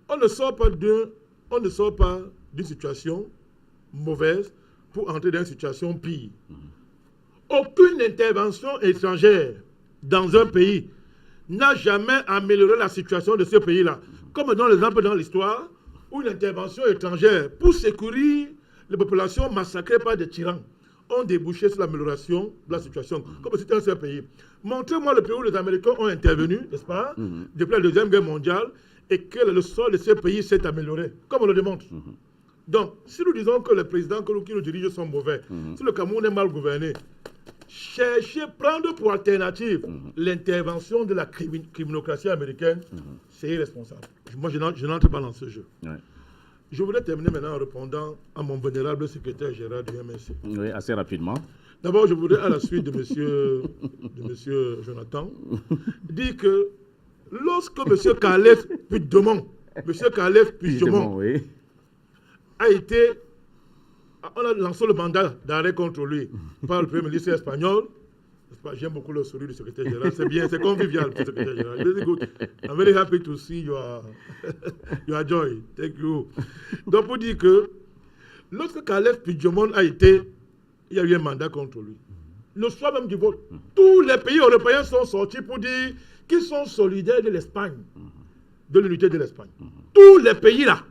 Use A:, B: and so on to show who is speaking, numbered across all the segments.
A: On ne sort pas d'une situation mauvaise pour entrer dans une situation pire. Aucune intervention étrangère dans un pays n'a jamais amélioré la situation de ce pays-là. Comme dans l'exemple dans l'histoire, où une intervention étrangère pour secourir les populations massacrées par des tyrans ont débouché sur l'amélioration de la situation, comme c'était un seul pays. Montrez-moi le pays où les Américains ont intervenu, n'est-ce pas, depuis la Deuxième Guerre mondiale, et que le sol de ce pays s'est amélioré, comme on le démontre. Donc, si nous disons que les présidents qui nous dirigent sont mauvais, si le Cameroun est mal gouverné, prendre pour alternative l'intervention de la criminocratie américaine, c'est irresponsable. Moi, je n'entre pas dans ce jeu. Ouais. Je voudrais terminer maintenant en répondant à mon vénérable secrétaire général du MNC.
B: Oui, assez rapidement.
A: D'abord, je voudrais, à la suite de monsieur Jonathan, dire que lorsque M. Calef Puigdemont, oui, a été... On a lancé le mandat d'arrêt contre lui par le Premier ministre espagnol. J'aime beaucoup le sourire du secrétaire général. C'est bien, c'est convivial, le secrétaire général. Very good. I'm very happy to see your joy. Thank you. Donc, pour dire que lorsque Calef Puigdemont a été, il y a eu un mandat contre lui. Le soir même du vote, tous les pays européens sont sortis pour dire qu'ils sont solidaires de l'Espagne, de l'unité de l'Espagne. Tous les pays là.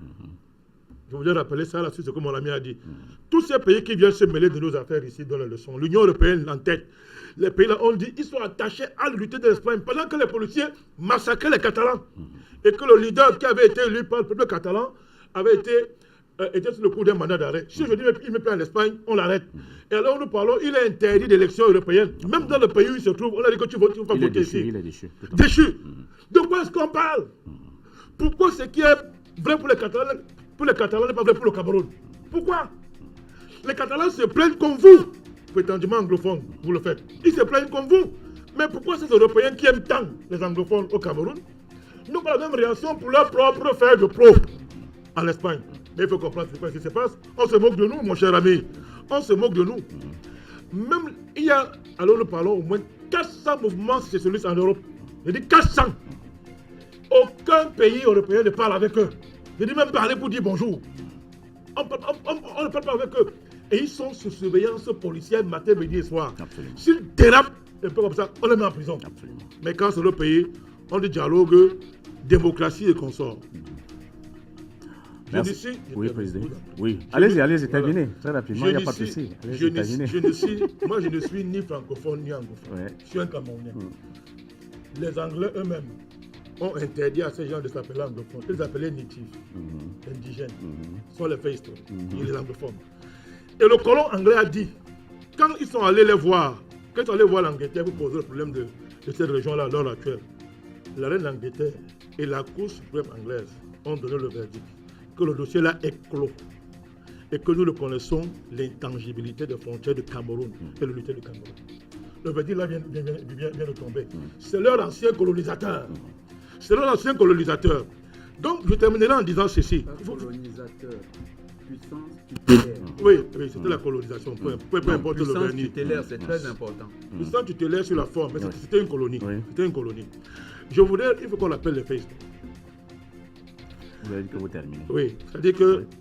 A: Je voudrais rappeler ça là-dessus, c'est comme mon ami a dit. Tous ces pays qui viennent se mêler de nos affaires ici dans la leçon, l'Union européenne en tête, les pays là, on dit ils sont attachés à l'unité de l'Espagne pendant que les policiers massacraient les Catalans. Et que le leader qui avait été élu par le peuple catalan avait était sur le coup d'un mandat d'arrêt. Si je dis il me plaît en Espagne, on l'arrête. Et alors nous parlons, il est interdit d'élection européenne. Même dans le pays où il se trouve, on a dit que tu ne vas pas voter ici.
B: Il est déchu.
A: Déchu. De quoi est-ce qu'on parle? Pourquoi ce qui est vrai pour les Catalans n'est pas vrai pour le Cameroun? Pourquoi? Les Catalans se plaignent comme vous, prétendument anglophones, vous le faites. Ils se plaignent comme vous. Mais pourquoi ces Européens qui aiment tant les anglophones au Cameroun n'ont pas la même réaction pour leur propre faire de pro en Espagne? Mais il faut comprendre ce qui se passe. On se moque de nous, mon cher ami. On se moque de nous. Même il y a, alors nous parlons au moins 400 mouvements socialistes en Europe. Je dis 400. Aucun pays européen ne parle avec eux. Je dis même parler pour dire bonjour. On ne parle pas avec eux. Et ils sont sous surveillance policière matin, midi et soir. S'ils dérapent un peu comme ça, on les met en prison. Absolument. Mais quand c'est le pays, on dit dialogue, démocratie et consort.
B: Merci. Oui, président. Oui. Allez-y, terminez. Très rapidement, il n'y a pas de souci.
A: Moi, je ne suis ni francophone ni anglophone. Ouais. Je suis un Camerounais. Les Anglais eux-mêmes ont interdit à ces gens de s'appeler anglophones. Ils les appelaient natifs, indigènes. Ce sont les faits historiques. Les anglophones. Et le colon anglais a dit, quand ils sont allés les voir, quand ils sont allés voir l'Angleterre pour poser le problème de cette région-là à l'heure actuelle, la reine d'Angleterre et la Cour suprême anglaise ont donné le verdict que le dossier-là est clos et que nous le connaissons, l'intangibilité des frontières du Cameroun et l'unité du Cameroun. Le verdict là vient de tomber. C'est leur ancien colonisateur. C'est leur ancien colonisateur. Donc, je terminerai en disant ceci.
C: Colonisateur, puissance tutélaire.
A: Oui, c'était la colonisation. Peu importe le vernis.
C: Puissance tutélaire, c'est très important.
A: Puissance tutélaire sur la forme, mais c'était une colonie. C'était une colonie. Je voudrais, il faut qu'on appelle les faits.
B: Vous avez dit que vous terminez.
A: Oui, c'est-à-dire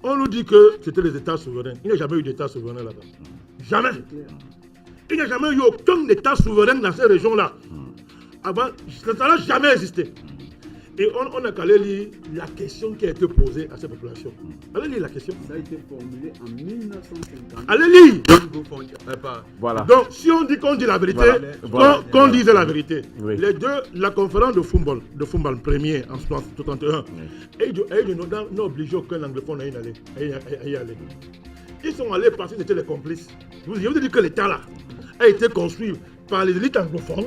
A: qu'on nous dit que c'était les États souverains. Il n'y a jamais eu d'État souverain là-bas. Jamais. Il n'y a jamais eu aucun État souverain dans ces régions-là. Avant, ça n'a jamais existé. Et on a qu'à aller lire la question qui a été posée à ces populations. Allez lire la question.
C: Ça a été formulé en 1950.
A: Allez lire.
B: Voilà.
A: Donc, si on dit qu'on dit la vérité, qu'on dise la vérité. Oui. Les deux, la conférence de football premier en 1961, et ils n'ont obligé aucun anglophone à y aller. Ils sont allés parce que c'était les complices. Je vous ai dit que l'État là a été construit par les élites anglophones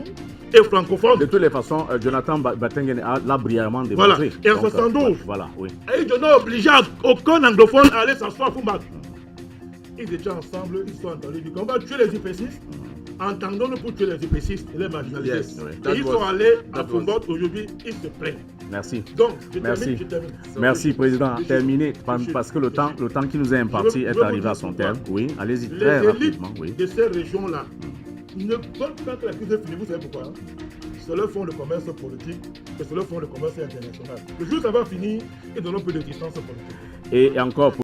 A: et francophones.
B: De toutes les façons, Jonathan Batengen l'a brillamment démontré.
A: Voilà. Et en 72,
B: voilà, oui.
A: Et ils n'ont obligé aucun anglophone à aller s'asseoir à Fumbat. Ils étaient ensemble, ils se sont entendus. On va tuer les IPCistes. Entendons-nous pour tuer les IPCistes et les marginalisés.
B: Yes, oui.
A: Et ils sont allés à Fumbat. Aujourd'hui, ils se plaignent.
B: Merci.
A: Donc, je
B: Merci.
A: termine.
B: Merci, Président. Terminé, parce que le temps qui nous est imparti est arrivé à son terme. Oui, allez-y très rapidement.
A: Les élites de ces régions-là ne veulent pas que la crise est finie. Vous savez pourquoi? c'est leur fonds de commerce politique et c'est leur fonds de commerce international. Le jour où ça va finir, ils n'auront plus de distance politique.
B: Et encore